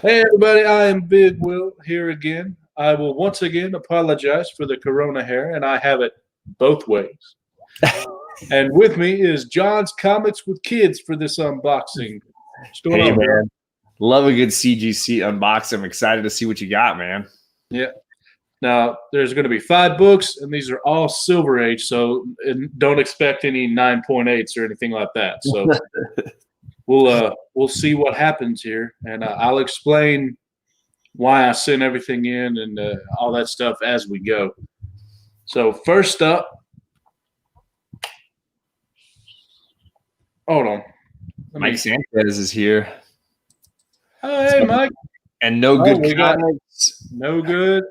Hey everybody, I am Big Will here again. I will once again apologize for the corona hair, and I have it both ways. And with me is John's Comics with Kids for this unboxing. What's going on, man? John? Love a good CGC unboxing. I'm excited to see what you got, man. Yeah. Now, there's going to be 5 books, and these are all Silver Age, so don't expect any 9.8s or anything like that. So we'll see what happens here, and I'll explain why I sent everything in and all that stuff as we go. So first up, hold on. Mike Sanchez is here. Oh, hey, Mike. And No Good Comics. No Good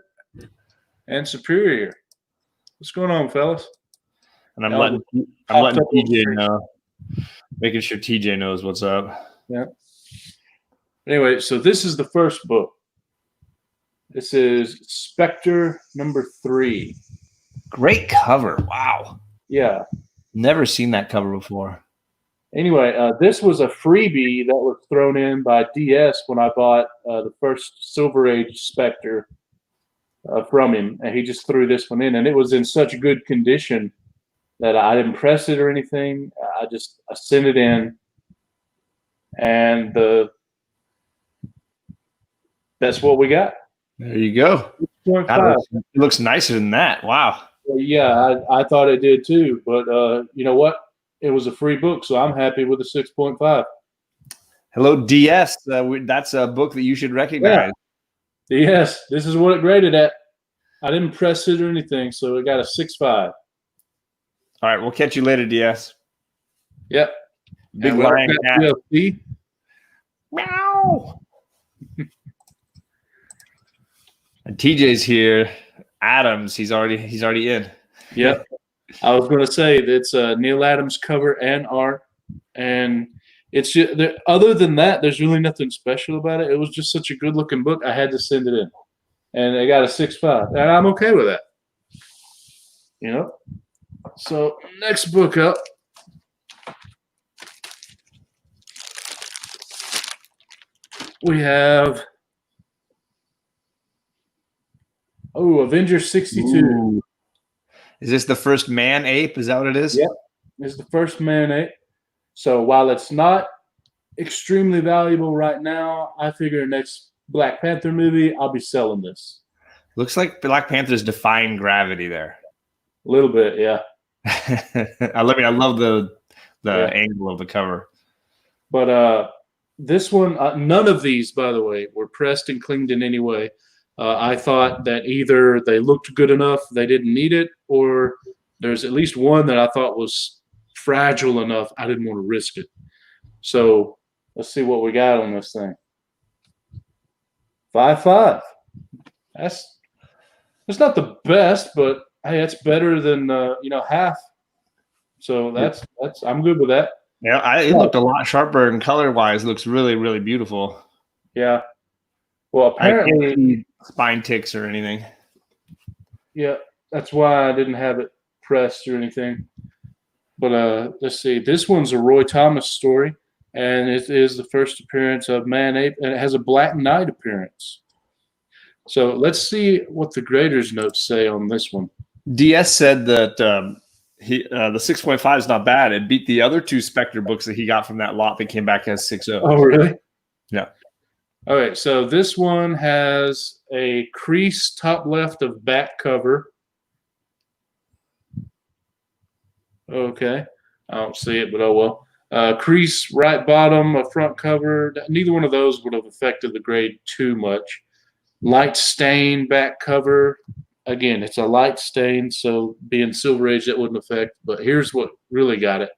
and Superior. What's going on, fellas? And I'm letting TJ know. Making sure TJ knows what's up. Yeah. Anyway, so this is the first book. This is Spectre number 3. Great cover. Wow. Yeah. Never seen that cover before. Anyway, this was a freebie that was thrown in by DS when I bought the first Silver Age Spectre from him. And he just threw this one in. And it was in such good condition that I didn't press it or anything. I sent it in. And that's what we got. There you go. It looks nicer than that. Wow. Yeah, I thought it did too. But you know what? It was a free book, so I'm happy with a 6.5. Hello, DS. That's a book that you should recognize. Yeah. Yes, this is what it graded at. I didn't press it or anything, so it got a 6.5. All right, we'll catch you later, DS. Yep. Big lion cat. Meow. And TJ's here. Adams, he's already in. Yep. I was going to say it's Neil Adams cover and art, and it's just, other than that, there's really nothing special about it. It was just such a good looking book. I had to send it in, and I got a 6.5, and I'm okay with that. You know. So next book up. We have Avengers 62. Ooh. Is this the first man ape? Is that what it is? Yep. It's the first man ape. So while it's not extremely valuable right now, I figure next Black Panther movie, I'll be selling this. Looks like Black Panther's defying gravity there. A little bit, yeah. I love the angle of the cover. But this one, none of these, by the way, were pressed and cleaned in any way. I thought that either they looked good enough, they didn't need it, or there's at least one that I thought was fragile enough, I didn't want to risk it. So let's see what we got on this thing. 5.5. That's not the best, but hey, that's better than half. So that's I'm good with that. Yeah, it looked a lot sharper and color-wise. Looks really, really beautiful. Yeah. Well, apparently, I can't see spine ticks or anything. Yeah, that's why I didn't have it pressed or anything. But let's see. This one's a Roy Thomas story, and it is the first appearance of Man Ape, and it has a Black Knight appearance. So let's see what the graders' notes say on this one. DS said that the 6.5 is not bad. It beat the other 2 Spectre books that he got from that lot that came back as 6.0. Oh, really? Yeah. All right, so this one has a crease top left of back cover. Okay, I don't see it, but oh well. Crease right bottom of front cover. Neither one of those would have affected the grade too much. Light stain back cover. Again, it's a light stain, so being Silver Age, that wouldn't affect. But here's what really got it.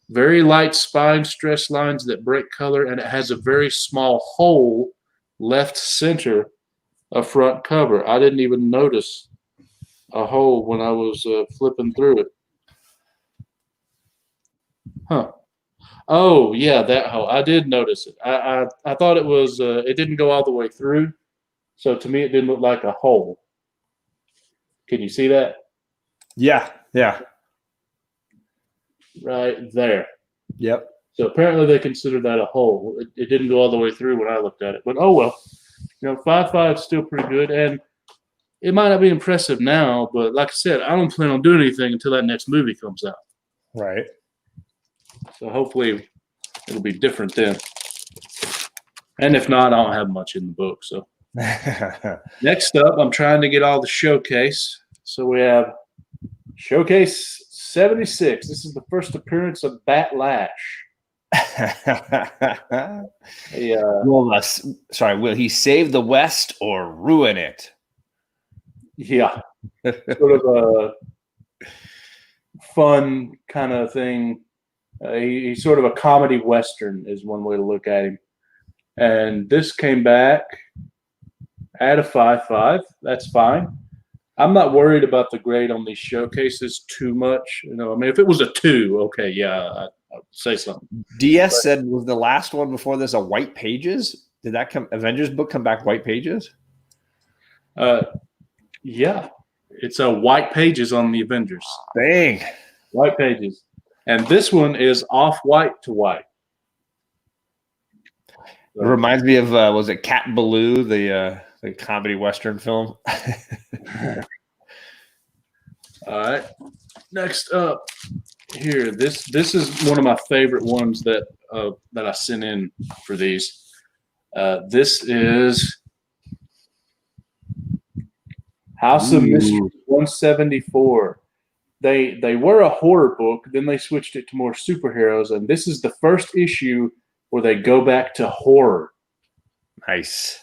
Very light spine stress lines that break color, and it has a very small hole left center of front cover. I didn't even notice a hole when I was flipping through it. Huh. Oh, yeah, that hole. I did notice it. I thought it was, it didn't go all the way through. So to me, it didn't look like a hole. Can you see that? Yeah, yeah. Right there. Yep. So apparently they consider that a hole. It didn't go all the way through when I looked at it, but oh well. 5.5 is still pretty good, and it might not be impressive now, but like I said, I don't plan on doing anything until that next movie comes out. Right. So hopefully it'll be different then. And if not, I don't have much in the book. So next up, I'm trying to get all the showcase. So we have Showcase 76. This is the first appearance of Bat Lash. Will he save the West or ruin it? Yeah. Sort of a fun kind of thing. He's sort of a comedy Western is one way to look at him. And this came back at a 5.5. That's fine. I'm not worried about the grade on these showcases too much. I mean, if it was a 2, okay, yeah, I'd say something. DS said, was the last one before this a white pages? Did that Avengers book come back white pages? Yeah. It's a white pages on the Avengers. Dang. White pages. And this one is off white to white. It reminds me of was it Cat Ballou, the comedy Western film? All right. Next up here, this is one of my favorite ones that I sent in for these. This is House of Mystery 174. They were a horror book, then they switched it to more superheroes, and this is the first issue where they go back to horror. Nice.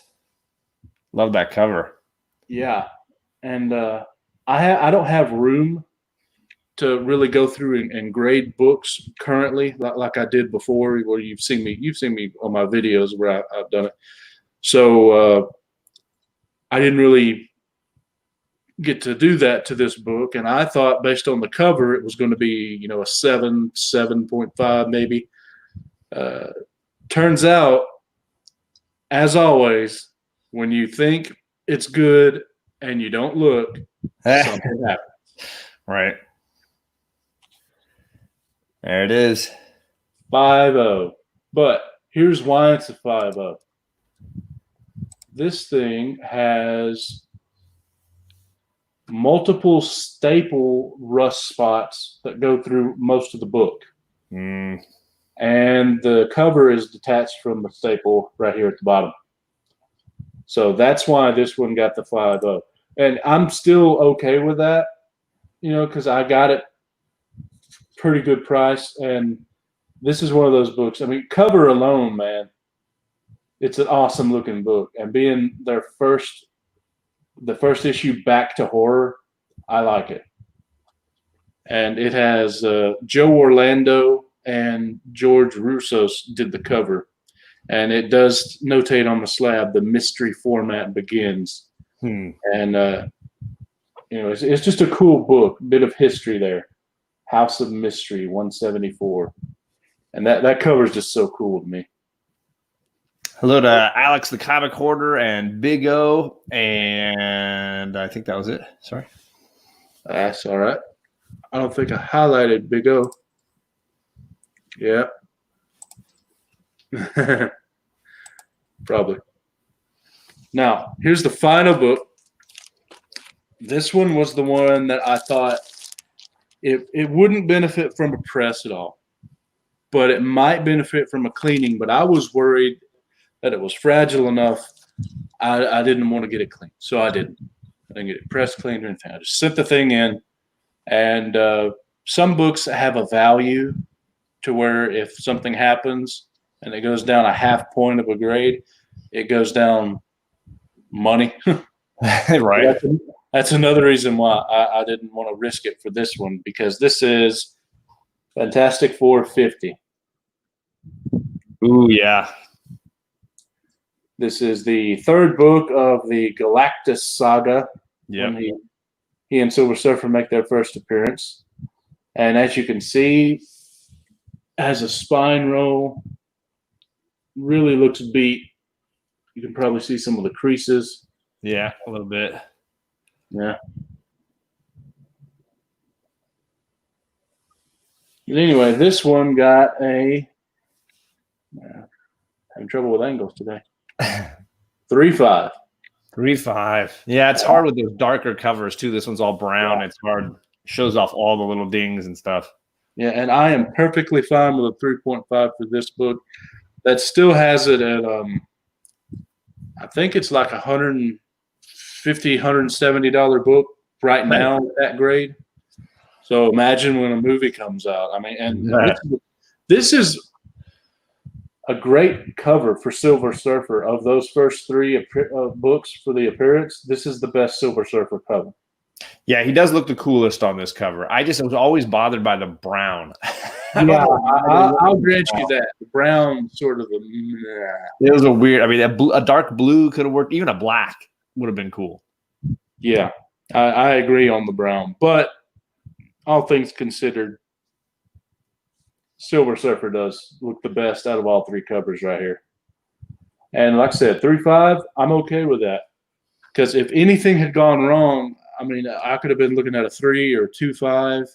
Love that cover. Yeah. And I don't have room to really go through and grade books currently like I did before, where you've seen me on my videos where I've done it. So I didn't really get to do that to this book, and I thought based on the cover it was going to be a 7.5 maybe. Turns out, as always, when you think it's good and you don't look, something happens. Right. There it is. 5.0. But here's why it's a 5.0. This thing has multiple staple rust spots that go through most of the book. And the cover is detached from the staple right here at the bottom. So that's why this one got the 5.0. And I'm still okay with that, because I got it pretty good price. And this is one of those books. I mean, cover alone, man, it's an awesome looking book. And being the first issue back to horror, I like it. And it has Joe Orlando and George Russos did the cover. And it does notate on the slab, the mystery format begins. And, it's just a cool book, bit of history there. House of Mystery 174. And that cover is just so cool to me. Hello to Alex, the comic hoarder, and Big O. And I think that was it. Sorry. That's all right. I don't think I highlighted Big O. Yeah. Probably. Now, here's the final book. This one was the one that I thought it wouldn't benefit from a press at all, but it might benefit from a cleaning. But I was worried that it was fragile enough. I didn't want to get it cleaned, so I didn't. I didn't get it pressed, cleaned, or anything. I just sent the thing in, and some books have a value to where if something happens and it goes down a 0.5 point of a grade, it goes down money. Right. That's another reason why I didn't want to risk it for this one, because this is Fantastic Four 50. Ooh, yeah. This is the third book of the Galactus saga. Yeah. He and Silver Surfer make their first appearance. And as you can see, has a spine roll. Really looks beat. You can probably see some of the creases. Yeah, a little bit. Yeah. But anyway, this one got a Having trouble with angles today. 3.5. 3.5. Yeah, it's hard with those darker covers too. This one's all brown. It's hard. Shows off all the little dings and stuff. Yeah, and I am perfectly fine with a 3.5 for this book. That still has it at I think it's like $150, $170 book right now at that grade. So imagine when a movie comes out. I mean, and this is a great cover for Silver Surfer. Of those first three books for the appearance, this is the best Silver Surfer cover. Yeah, he does look the coolest on this cover. I was always bothered by the brown. Yeah, I'll grant you that. The brown sort of it was a weird. I mean, a dark blue could have worked. Even a black would have been cool. Yeah, I agree on the brown. But all things considered, Silver Surfer does look the best out of all three covers right here. And like I said, 3.5, I'm okay with that. Because if anything had gone wrong, I mean, I could have been looking at a 3 or 2.5.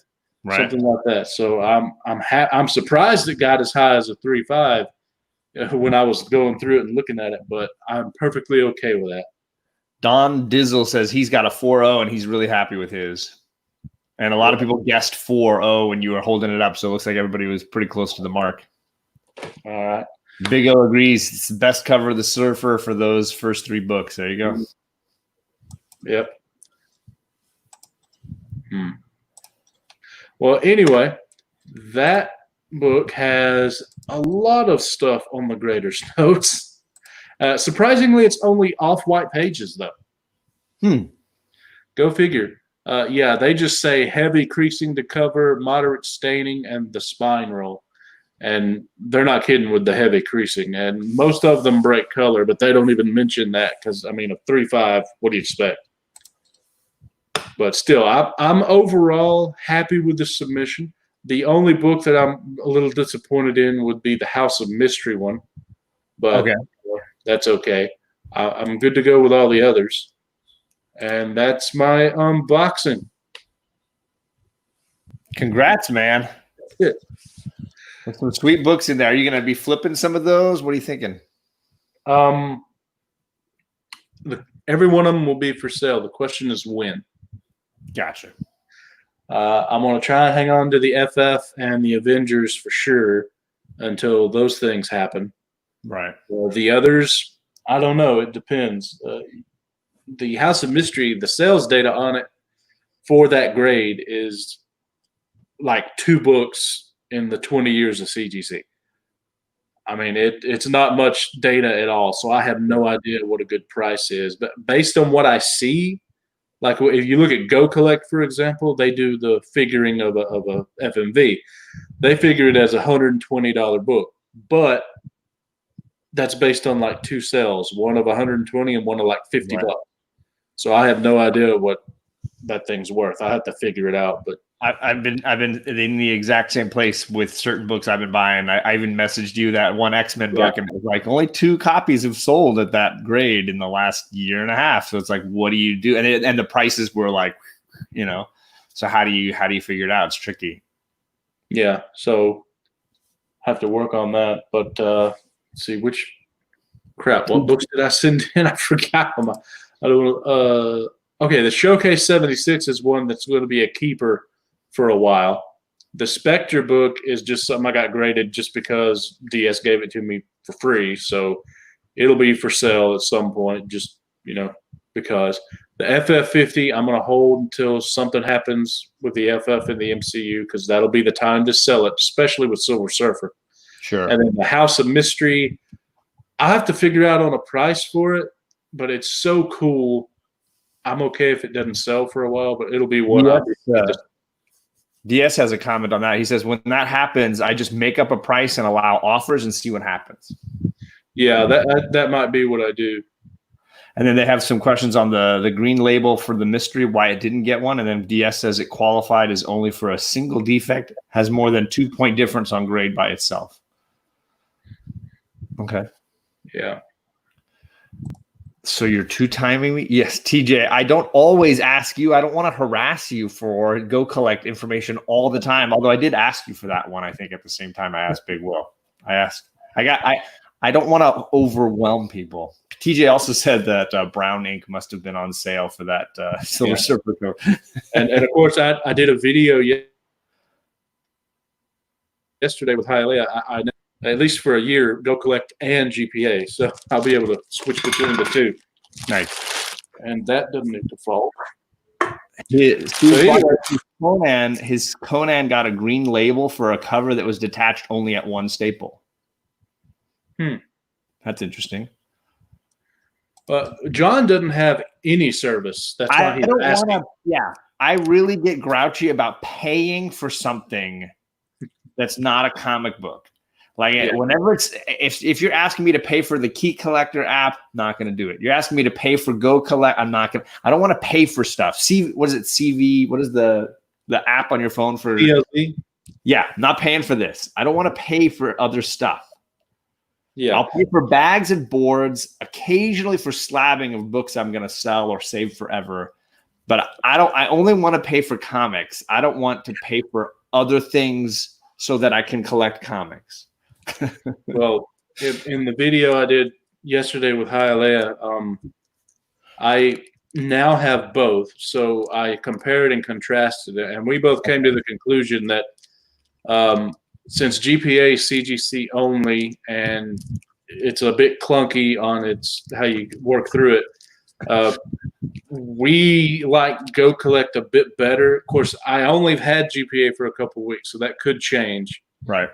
Right. Something like that. So I'm surprised it got as high as a 3.5 when I was going through it and looking at it, but I'm perfectly okay with that. Don Dizzle says he's got a 4.0 and he's really happy with his. And a lot of people guessed 4.0 when you were holding it up, so it looks like everybody was pretty close to the mark. All right. Big O agrees. It's the best cover of the Surfer for those first three books. There you go. Yep. Well, anyway, that book has a lot of stuff on the Graders notes. Surprisingly, it's only off-white pages, though. Go figure. Yeah, they just say heavy creasing to cover, moderate staining, and the spine roll. And they're not kidding with the heavy creasing. And most of them break color, but they don't even mention that because, I mean, a 3.5, what do you expect? But still, I'm overall happy with the submission. The only book that I'm a little disappointed in would be the House of Mystery one. But that's okay. I'm good to go with all the others. And that's my unboxing. Congrats, man. That's it. There's some sweet books in there. Are you going to be flipping some of those? What are you thinking? Every one of them will be for sale. The question is when. Gotcha. I'm going to try and hang on to the FF and the Avengers for sure until those things happen. Right. The others, I don't know. It depends. The House of Mystery, the sales data on it for that grade is like 2 books in the 20 years of CGC. I mean, it's not much data at all, so I have no idea what a good price is. But based on what I see, like if you look at Go Collect, for example, they do the figuring of a FMV. They figure it as a $120 book, but that's based on like 2 sales, one of 120 and one of like 50 bucks. So I have no idea what that thing's worth. I have to figure it out. But I've been in the exact same place with certain books I've been buying. I even messaged you that one X-Men book, and it was like only 2 copies have sold at that grade in the last year and a half. So it's like, what do you do? And the prices were like, so how do you figure it out? It's tricky. Yeah, so have to work on that. But let's see what books did I send in? I forgot them. I don't. Okay, the Showcase 76 is one that's going to be a keeper for a while. The Spectre book is just something I got graded just because DS gave it to me for free. So it'll be for sale at some point, just, because. The FF50, I'm going to hold until something happens with the FF in the MCU because that'll be the time to sell it, especially with Silver Surfer. Sure. And then the House of Mystery, I have to figure out on a price for it, but it's so cool. I'm okay if it doesn't sell for a while, but it'll be one. DS has a comment on that. He says, when that happens, I just make up a price and allow offers and see what happens. Yeah, that might be what I do. And then they have some questions on the green label for the mystery, why it didn't get one. And then DS says it qualified as only for a single defect, has more than 2-point difference on grade by itself. Okay. Yeah. So you're 2-timing me? Yes, TJ. I don't always ask you. I don't want to harass you for Go Collect information all the time. Although I did ask you for that one, I think, at the same time I asked Big Will. I asked I don't want to overwhelm people. TJ also said that brown ink must have been on sale for that Silver Surfer cover. and of course, I did a video yesterday with Hialeah. I at least for a year, Go Collect and GPA, so I'll be able to switch between the two. Nice. And that doesn't need to fall. His Conan got a green label for a cover that was detached only at one staple. That's interesting. John doesn't have any service. That's why he's asking. I really get grouchy about paying for something that's not a comic book. Like whenever if you're asking me to pay for the Key Collector app, not going to do it. You're asking me to pay for Go Collect, I'm not going to. I don't want to pay for stuff. What is it? CV? What is the app on your phone for? CLC? Yeah, not paying for this. I don't want to pay for other stuff. Yeah, I'll pay for bags and boards, occasionally for slabbing of books I'm going to sell or save forever. But I only want to pay for comics. I don't want to pay for other things so that I can collect comics. Well, in the video I did yesterday with Hialeah, I now have both. So I compared and contrasted it, and we both came to the conclusion that since GPA CGC only, and it's a bit clunky on how you work through it, we like Go Collect a bit better. Of course, I only have had GPA for a couple of weeks, so that could change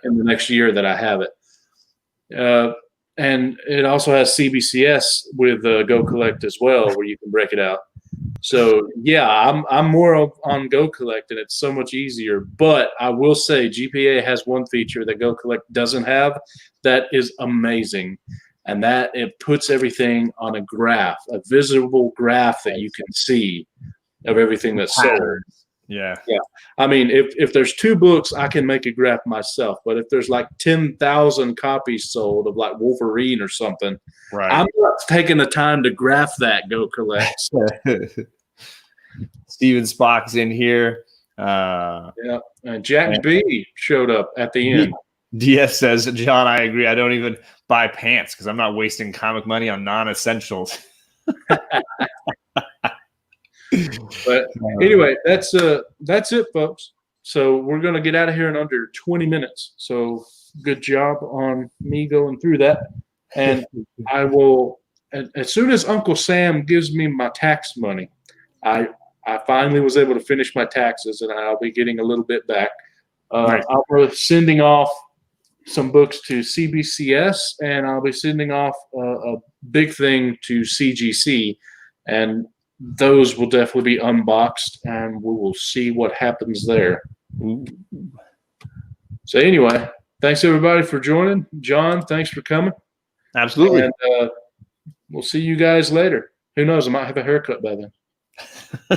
in the next year that I have it. And it also has CBCS with Go Collect as well, where you can break it out. So yeah, I'm more on Go Collect, and it's so much easier. But I will say GPA has one feature that Go Collect doesn't have that is amazing, and that it puts everything on a graph, a visible graph that you can see of everything that's sold. Yeah. I mean, if there's 2 books, I can make a graph myself. But if there's like 10,000 copies sold of like Wolverine or something, I'm not taking the time to graph that. Go Collect. Steven Spock's in here. Jack B showed up at the end. DS says, John, I agree. I don't even buy pants because I'm not wasting comic money on non-essentials. But anyway, that's it, folks. So we're going to get out of here in under 20 minutes. So good job on me going through that. And I will, as soon as Uncle Sam gives me my tax money, I finally was able to finish my taxes, and I'll be getting a little bit back. I'll be sending off some books to CBCS, and I'll be sending off a big thing to CGC, and those will definitely be unboxed, and we will see what happens there. So anyway, thanks everybody for joining. John, thanks for coming. Absolutely. And we'll see you guys later. Who knows? I might have a haircut by then.